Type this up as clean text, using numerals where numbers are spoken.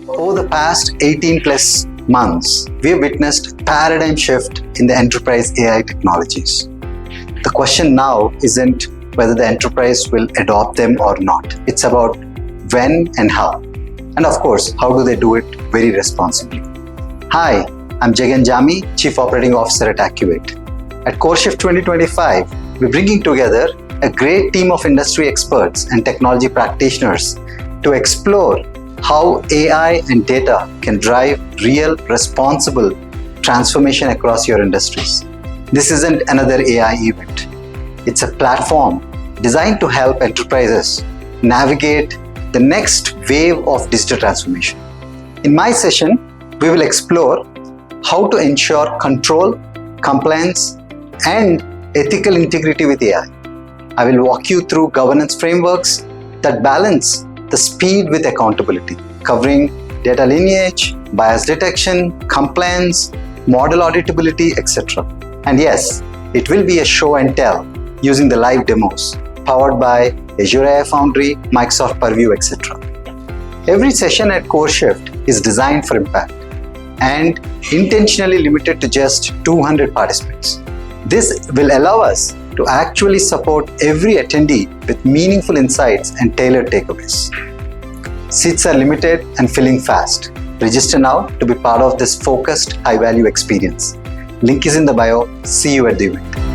Over the past 18 plus months, we have witnessed a paradigm shift in the enterprise AI technologies. The question now isn't whether the enterprise will adopt them or not. It's about when and how. And of course, how do they do it very responsibly? Hi, I'm Jagan Jami, Chief Operating Officer at Acuvate. At CoreShift 2025, we're bringing together a great team of industry experts and technology practitioners to explore how AI and data can drive real, responsible transformation across your industries. This isn't another AI event. It's a platform designed to help enterprises navigate the next wave of digital transformation. In my session, we will explore how to ensure control, compliance, and ethical integrity with AI. I will walk you through governance frameworks that balance the speed with accountability, covering data lineage, bias detection, compliance, model auditability, etc. And yes, it will be a show and tell using the live demos powered by Azure AI Foundry, Microsoft Purview, etc. Every session at CoreShift is designed for impact and intentionally limited to just 200 participants. This will allow us to actually support every attendee with meaningful insights and tailored takeaways. Seats are limited and filling fast. Register now to be part of this focused, high-value experience. Link is in the bio. See you at the event.